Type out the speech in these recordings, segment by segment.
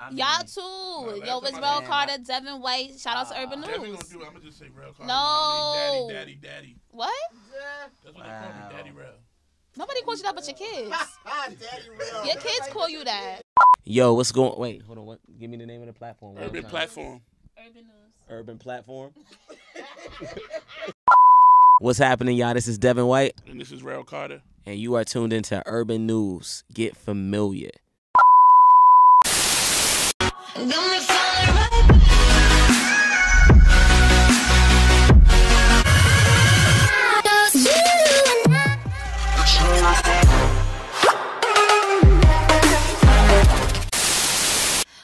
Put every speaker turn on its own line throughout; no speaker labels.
Y'all too. Yo, it's Rel Carter, Devin White. Shout out to Urban News.
Devin gonna do it. I'm gonna just say Rel Carter.
No.
Daddy.
What?
That's what they call me, Daddy Rel.
Nobody calls you that but your kids.
Daddy Rel.
Your kids call you that.
Yo, what's going? Wait, hold on. What? Give me the name of the platform.
Urban Platform.
Urban News.
Urban Platform. What's happening, y'all? This is Devin White.
And this is Rel Carter.
And you are tuned into Urban News. Get familiar.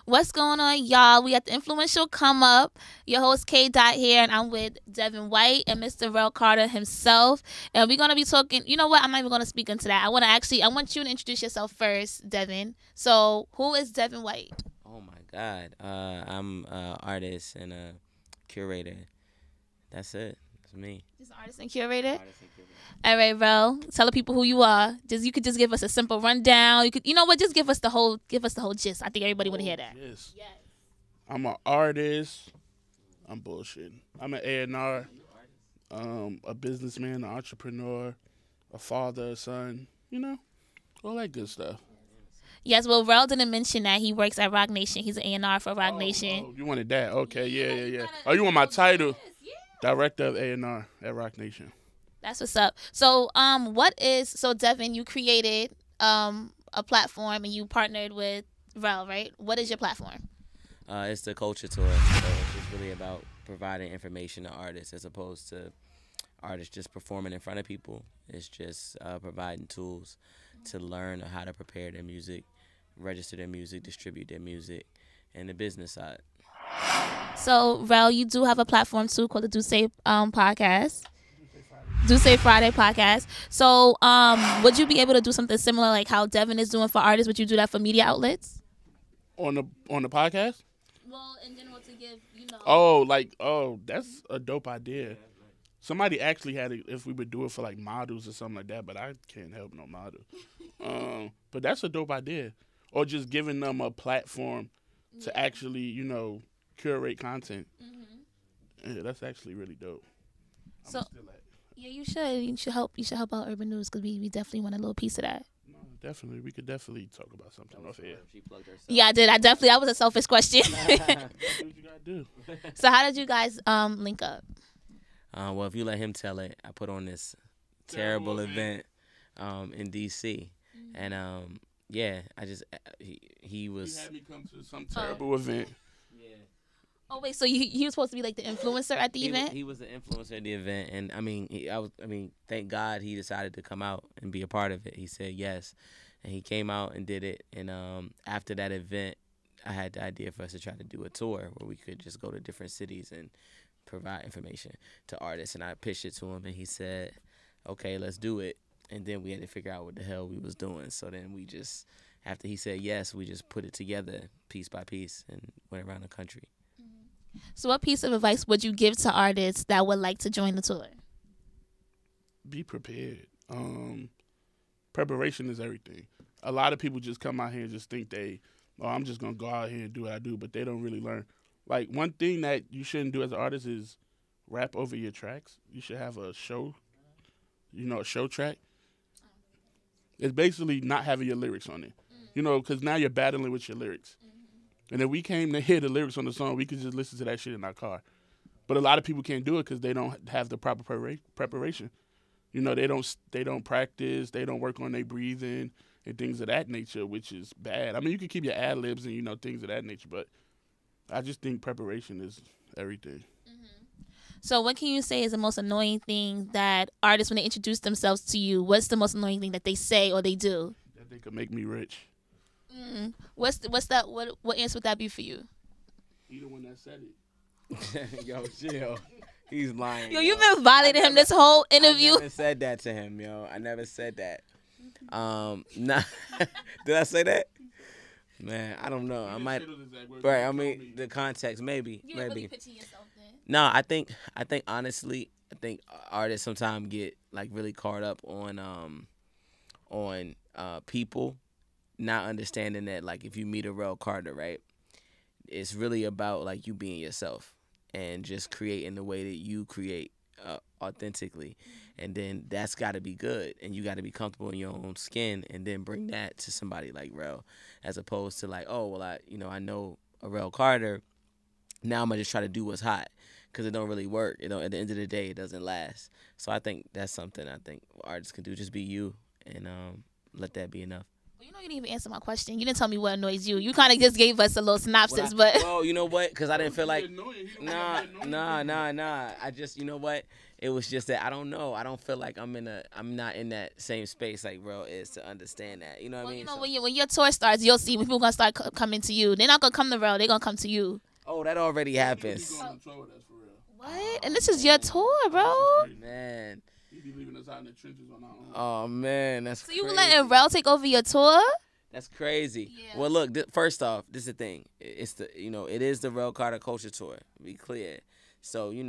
What's going on, y'all? We got the influential come up. Your host Dotttt here, and I'm with Devin White and Mr. Rel Carter himself. And we're gonna be talking. You know what? I'm not even gonna speak into that. I want you to introduce yourself first, Devin. So, who is Devin White?
Oh my God, I'm an artist and a curator. That's it. That's me.
Just an artist and curator.
Artist and curator.
All right, Rel. Tell the people who you are. You could just give us a simple rundown. You know what? Just give us the whole gist. I think everybody want to hear that.
Yes. I'm an artist. I'm bullshitting. I'm an A&R, a businessman, an entrepreneur, a father, a son. You know, all that good stuff.
Yes, well, Rel didn't mention that he works at Rocnation. He's an A&R for Rocnation.
Oh, you wanted that? Okay, yeah. Oh, you want my title? Director of A&R at Rocnation.
That's what's up. So, Devin, you created a platform and you partnered with Rel, right? What is your platform?
It's the culture tour. So it's just really about providing information to artists as opposed to artists just performing in front of people. It's just providing tools to learn how to prepare their music, register their music, distribute their music, and the business side.
So, Rel, you do have a platform too called the Dotttt podcast. Dotttt Friday podcast. So, would you be able to do something similar like how Devin is doing for artists? Would you do that for media outlets?
On the podcast?
Well, in general, to give,
that's a dope idea. Somebody actually had it if we would do it for like models or something like that, but I can't help no model. But that's a dope idea. Or just giving them a platform to actually, curate content. Yeah, that's actually really dope.
Yeah, you should. You should help out Urban News because we definitely want a little piece of that.
No, definitely. We could definitely talk about something off here.
Yeah, I did. That was a selfish question.
That's what you gotta do.
So how did you guys link up?
Well, if you let him tell it, I put on this terrible event in D.C. And he was.
He had me come to some terrible event.
Yeah.
Oh wait, so he was supposed to be like the influencer at the event?
He was the influencer at the event, and thank God he decided to come out and be a part of it. He said yes, and he came out and did it. And after that event, I had the idea for us to try to do a tour where we could just go to different cities and provide information to artists. And I pitched it to him, and he said, "Okay, let's do it." And then we had to figure out what the hell we was doing. So then we just, after he said yes, we just put it together piece by piece and went around the country.
So what piece of advice would you give to artists that would like to join the tour?
Be prepared. Preparation is everything. A lot of people just come out here and just think I'm just going to go out here and do what I do, but they don't really learn. Like, one thing that you shouldn't do as an artist is rap over your tracks. You should have a show, a show track. It's basically not having your lyrics on it, because now you're battling with your lyrics. And if we came to hear the lyrics on the song, we could just listen to that shit in our car. But a lot of people can't do it because they don't have the proper preparation. They don't practice, they don't work on their breathing and things of that nature, which is bad. I mean, you can keep your ad libs and things of that nature, but I just think preparation is everything.
So what can you say is the most annoying thing that artists, when they introduce themselves to you, what's the most annoying thing that they say or they do?
That they could make me rich.
What's that? What answer would that be for you?
He the one that said it.
Yo, chill. He's lying.
Yo, you've been violating him this whole interview.
I never said that to him, yo. I never said that. Nah. Did I say that? Man, I don't know. I might. Right. I mean, the context, maybe.
You didn't really picture yourself then.
No, I think honestly, artists sometimes get like really caught up on people not understanding that, like, if you meet a Rel Carter, right, it's really about like you being yourself and just creating the way that you create authentically, and then that's got to be good, and you got to be comfortable in your own skin, and then bring that to somebody like Rel, as opposed to like, oh well, I know a Rel Carter, now I'm gonna just try to do what's hot, because it don't really work. At the end of the day, it doesn't last. So I think that's something I think artists can do, just be you, and let that be enough.
You didn't even answer my question. You didn't tell me what annoys you. You kind of just gave us a little synopsis, but
well, you know what? Because I didn't feel like nah. I just, you know what? It was just that I don't know. I don't feel like I'm not in that same space like Rel is to understand that. You know what I mean?
You know, when your tour starts, you'll see when people gonna start coming to you. They're not gonna come to Rel. They're gonna come to you.
Oh, that already happens.
What? And this is your tour, bro.
Man.
He be leaving us out in the trenches on our own.
Oh man, that's
so
crazy.
you letting Rel take over your tour?
That's crazy.
Yeah.
Well, look. First off, this is the thing. It's it is the Rel Carter Culture Tour. Be clear. So
He's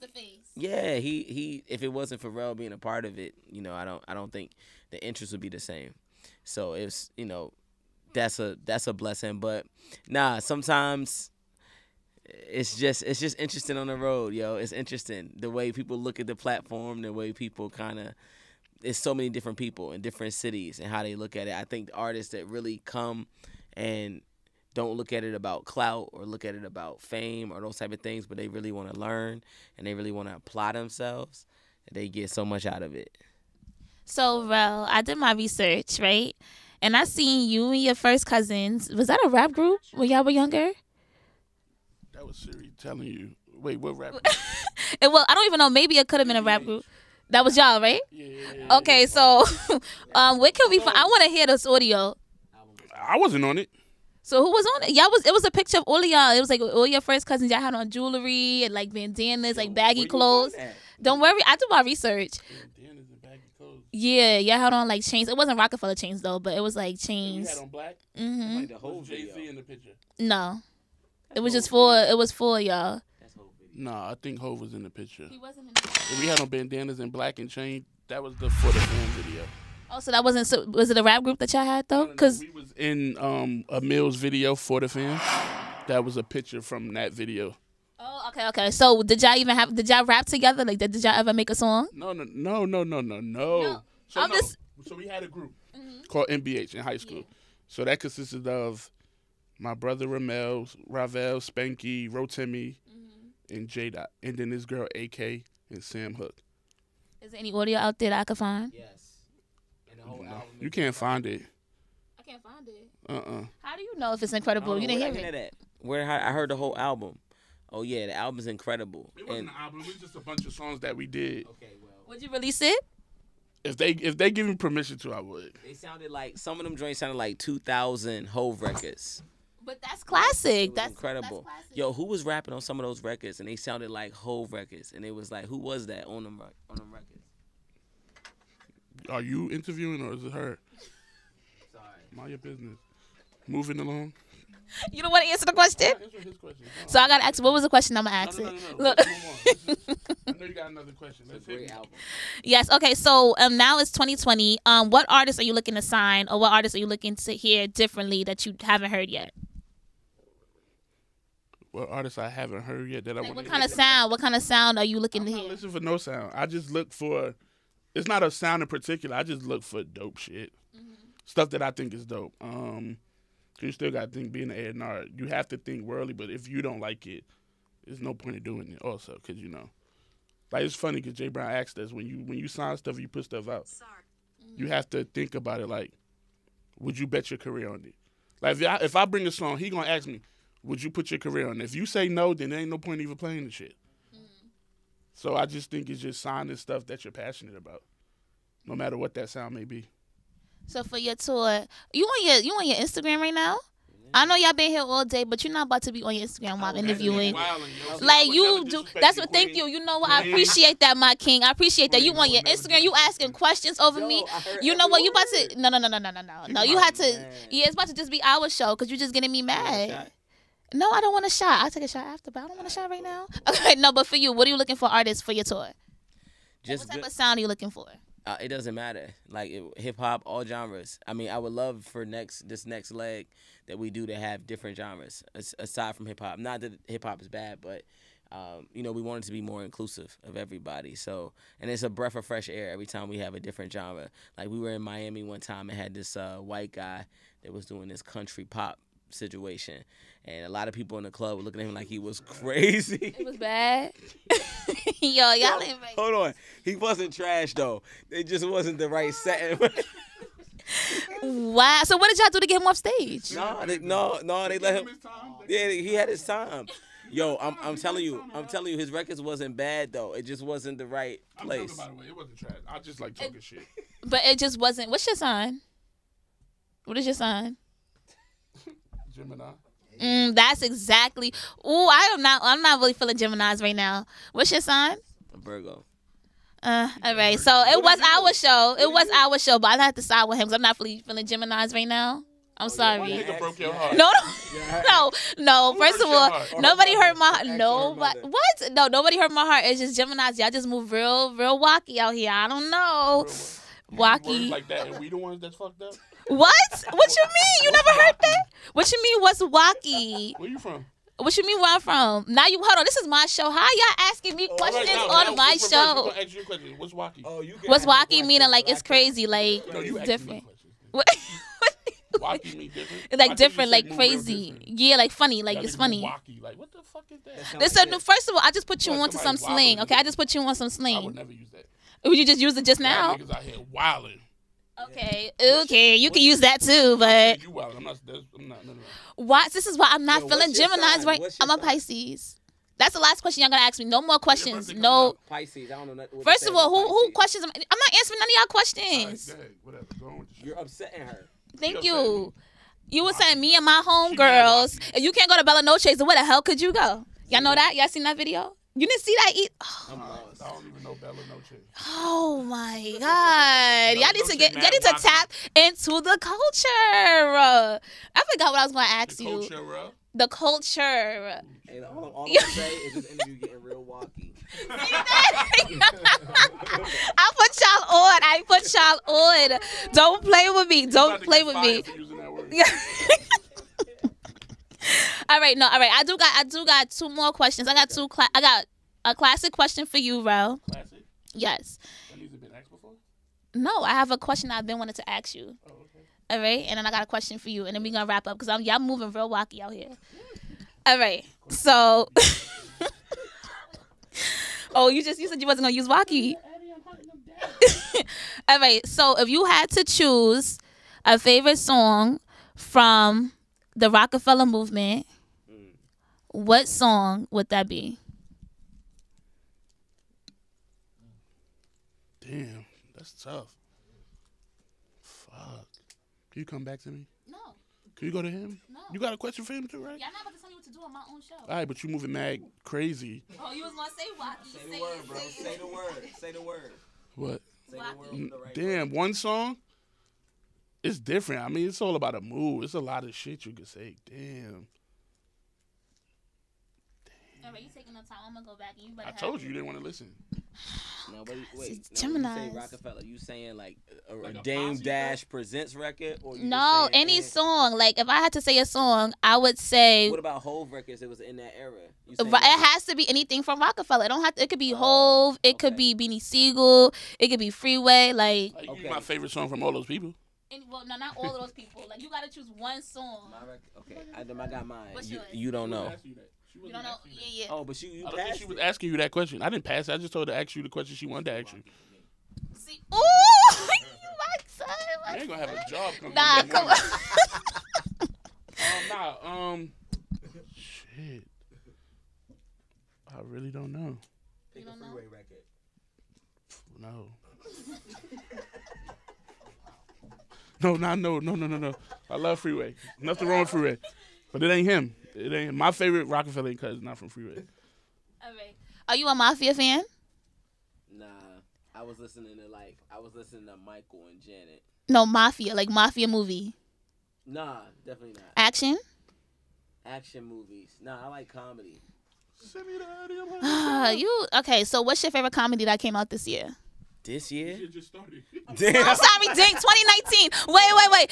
the face.
Yeah, he. If it wasn't for Rel being a part of it, I don't think the interest would be the same. So it's that's a blessing. But nah, sometimes it's just interesting on the road, yo. It's interesting the way people look at the platform, the way people kind of. It's so many different people in different cities and how they look at it. I think the artists that really come and don't look at it about clout or look at it about fame or those type of things, but they really want to learn and they really want to apply themselves, they get so much out of it.
So, Rel, I did my research, right? And I seen you and your first cousins. Was that a rap group when y'all were younger?
That was Siri telling you. Wait, what rap group?
Well, I don't even know. Maybe it could have been a rap group. That was y'all, right?
Yeah.
Okay, so where can we find? I want to hear this audio.
I wasn't on it.
So who was on it? It was a picture of all of y'all. It was like all your first cousins. Y'all had on jewelry and like bandanas, like baggy clothes. Don't worry, I do my research.
Bandanas and baggy clothes.
Yeah, y'all had on like chains. It wasn't Rocafella chains though, but it was like chains.
You had on black?
Mm-hmm.
Like the whole
Jay-Z in the picture?
No, it was just for y'all.
Nah, I think Hov was in the picture.
He wasn't in the picture.
We had on bandanas and black and chain. That was the For the Fam video.
Oh, so that wasn't. So was it a rap group that y'all had though? Because
we was in a Mills video For the Fam. That was a picture from that video.
Oh, okay. So did y'all rap together? Like did y'all ever make a song?
No. So we had a group called MBH in high school.
Yeah.
So that consisted of my brother Ravel, Spanky, Rotimi, and J-Dotttt. And then this girl AK and Sam Hook.
Is there any audio out there that I could find?
Yes. And the whole album.
You can't find it.
I can't find it. How do you know if it's incredible? You didn't hear it.
I heard the whole album. Oh yeah, the album's incredible.
It wasn't an album. It was just a bunch of songs that we did.
Okay, well.
Would you release it?
If they give me permission to, I would.
They sounded like some of them joints sounded like 2000 Hove records.
But that's classic. That's
incredible.
That's classic.
Yo, who was rapping on some of those records and they sounded like Hove records? And it was like, who was that on them records?
Are you interviewing or is it her?
Sorry.
Mind your business. Moving along.
You don't want to answer the question?
Answer his question.
So I got to ask, what was the question I'm going to ask
No.
it?
Look. I know you got another question. Let's hit
Great
it.
album.
Yes, okay, so now it's 2020. What artists are you looking to sign or what artists are you looking to hear differently that you haven't heard yet?
What artists I haven't heard yet that I want to
What
hear.
kind of sound are you looking to
I'm not
hear?
listening for no sound. I just look for, it's not a sound in particular. I just look for dope shit. Stuff that I think is dope. You still got to think being an A&R, you have to think worldly, but if you don't like it, there's no point in doing it also because, like it's funny because Jay Brown asked us, when you sign stuff, you put stuff out, you have to think about it like, would you bet your career on it? Like if I bring a song, he going to ask me, would you put your career on it? If you say no, then there ain't no point even playing the shit. So I just think it's just signing stuff that you're passionate about, no matter what that sound may be.
So for your tour, you on your Instagram right now? I know y'all been here all day, but you're not about to be on your Instagram while I'm interviewing. Like you do. That's what. Thank you. You know what? I appreciate that, my king. I appreciate that. You on your Instagram. You asking questions over me. You know what? You about to? No. No. You had to. Yeah, it's about to just be our show because you're just getting me mad. No, I don't want a shot. I'll take a shot after, but I don't want a shot right now. Okay, no. But for you, what are you looking for artists for your tour?
Just
what type of sound are you looking for?
It doesn't matter. Like hip hop, all genres. I mean, I would love for this next leg that we do to have different genres aside from hip hop. Not that hip hop is bad, but you know, we want it to be more inclusive of everybody. So, and it's a breath of fresh air every time we have a different genre. Like we were in Miami one time and had this white guy that was doing this country pop situation, and a lot of people in the club were looking at him like he was crazy.
It was bad. Yo, y'all ain't right.
Hold on, he wasn't trash though. It just wasn't the right setting.
Wow. So what did y'all do to get him off stage?
No, they let him. Yeah, he had his time. Yo, I'm telling you, his records wasn't bad though. It just wasn't the right place.
By the way, it wasn't trash. I just like talking shit.
But it just wasn't. What's your sign? What is your sign?
Gemini.
That's exactly. Ooh, I'm not really feeling Geminis right now. What's your sign?
Virgo.
All right. So it was our show. It was our show, but I had to side with him because I'm not really feeling Geminis right now. I'm sorry.
Nigga broke your heart.
No. First of all, nobody hurt my heart.
Nobody.
What? No, nobody hurt my heart. It's just Geminis. Y'all just move real wacky out here. I don't know. Wacky.
Like that, and we the ones that's fucked up.
What? What you mean? You never heard that? What you mean? What's wacky?
Where you from?
What you mean where I'm from? Now you hold on. This is my show. How y'all asking me questions on my show?
Ask you a question. What's wacky?
What's wacky meaning? Like it's crazy. Like
you
different.
What? Wacky mean different.
Like different, like crazy. Yeah, like funny. Like it's funny.
Wacky. Like what the fuck is that?
Listen, first of all, I just put you onto some slang. Okay, I just put you on some
I
slang.
would never use that.
Would you just use it just now?
Niggas out here wilding.
Okay, you can use that too, but
You wilding. I'm not. None of that.
why? This is why I'm not feeling
what's your
Gemini's
sign?
right.
What's your
I'm a
sign?
Pisces. That's the last question y'all gonna ask me. No more questions.
birthday
No.
Pisces. I don't know. What to
First
say
of all,
about
who
Pisces.
questions? I'm not answering none of y'all
All right,
questions.
go ahead. Whatever. Go on with the shit.
You're upsetting her.
Thank
She
you. You were saying me and my
She
homegirls,
mad
and you can't go to Bella Noche's. So where the hell could you go? Y'all know that? Y'all seen that video? You didn't see that?
I'm lost.
I don't even know Bella Noche.
Oh my God! Y'all need to
Noche
y'all need to
mad
tap into the culture. I forgot what I was going to ask
The
you.
culture, bro.
The culture.
Hey, all I'm gonna say is this interview getting real wacky.
I put y'all on. I put y'all on. Don't play with me. Don't
About to
play
get
with me.
fired for using that word.
All right, I do got two more questions. I got I got a classic question for you, Rel.
Classic.
Yes.
That needs to been asked before.
No, I have a question I've been wanting to ask you.
Oh, okay.
All right, and then I got a question for you, and then we gonna wrap up because y'all moving real wacky out here. All right, so. Oh, you said you wasn't gonna use wacky. All right, so if you had to choose a favorite song from the Rocafella movement, what song would that be?
Damn, that's tough. Fuck. Can you come back to me?
No,
Can you go to him?
no.
You got a question for him too, right?
Y'all not about to tell me what to do on my own show.
All right, but you moving mad crazy.
Oh, you was gonna say wacky.
Say the word, bro. Say the word. Say the word.
What?
Say the word with the right
Damn,
word.
one song? It's different. I mean, it's all about a mood. It's a lot of shit you could say. Damn.
All right, you taking no time. I'm gonna go back and you better.
I told you didn't want to listen.
No, but wait.
It's
No, when you
Geminis.
say Rocafella, you saying like
Like
a
a
Dame
posse,
Dash presents record, or you
No,
just saying,
any song. Like if I had to say a song, I would say
What about Hove records that was in that era? You
it
saying
has to be anything from Rocafella. It don't have to. It could be Hove. It could
okay.
be Beanie Siegel. It could be Freeway. Like,
Like,
Okay.
you my favorite song from all those people.
well, no, not all of those people. Like you gotta choose one song.
My record? Okay, I got mine.
What's
You,
yours?
you don't know.
You don't know? Yeah.
Oh, but you
I don't think
passed
she was
it.
asking you that question. I didn't pass it. I just told her to ask you the question she wanted to ask you.
See, ooh, my son.
I ain't gonna have a job coming.
Nah, come on.
Shit. I really don't know.
Pick
You
a
don't know?
Freeway record.
No. No. I love Freeway. Nothing wrong with Freeway. But it ain't him. It ain't my favorite Rocafella cuz not from Freeway.
All right. Are you a Mafia fan?
Nah, I was listening to Michael and Janet.
No, Mafia, like Mafia movie.
Nah, definitely not.
Action?
Action movies. Nah, I like comedy.
Send me the audio.
Okay, so what's your favorite comedy that came out this year?
This year?
Shit just started.
Damn.
I'm sorry, Dink. 2019. Wait.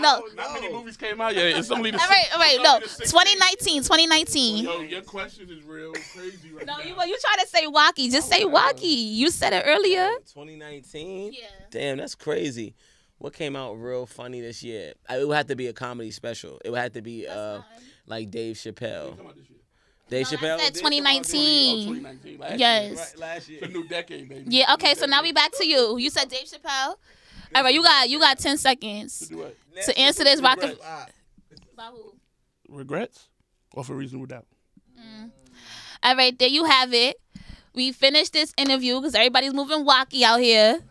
No.
Not many movies came out yet. It's only the.
All right. No.
It's only the
2019. 2019.
Yo, your question is real crazy right
No,
now.
you try to say Wacky. Just say Wacky. You said it earlier.
2019?
Yeah.
Damn, that's crazy. What came out real funny this year? It would have to be a comedy special. It would have to be like Dave Chappelle.
Come out this year.
Dave
No,
Chappelle?
I said
did
2019.
2019. Last
Yes.
Year.
Right, last year.
It's a new decade, baby.
Yeah. Okay. So now we back to you. You said Dave Chappelle. All right. You got 10 seconds
Do what?
to answer this.
Regrets.
Who?
Regrets? Or for reasonable doubt?
All right. There you have it. We finished this interview because everybody's moving wacky out here.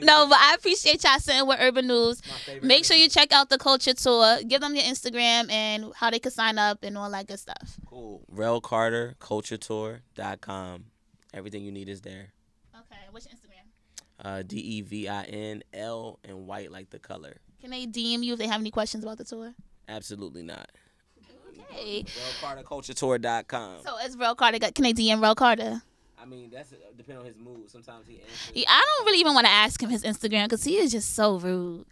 No, but I appreciate y'all sitting with Urban News. Make sure you check out the Culture Tour. Give them your Instagram and how they can sign up and all that good stuff.
Cool. Rel Carter, culturetour.com. Everything you need is there.
Okay, what's your Instagram?
DEVINL and white like the color.
Can they DM you if they have any questions about the tour?
Absolutely not.
Okay.
RelCarterCultureTour.com.
So it's Rel Carter. Can they DM Rel Carter?
I mean, that's depending on his mood. Sometimes he answers.
Yeah, I don't really even want to ask him his Instagram because he is just so rude.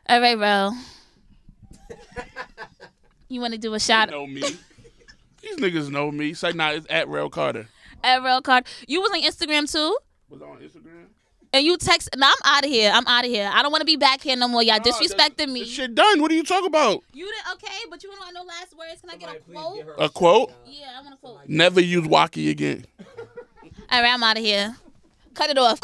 All right, Rel. You want to do a shout?
Know me. These niggas know me. Say, nah, it's at Rel Carter.
At Rel Carter. You was on Instagram too?
Was on Instagram?
And you text. No, I'm out of here. I don't want to be back here no more. Y'all disrespecting me.
This shit done. What are you talking about?
You did okay, but you don't want no last words. Can I get a quote?
A quote?
Yeah, I want a quote.
Never use Wacky again.
All right, I'm out of here. Cut it off.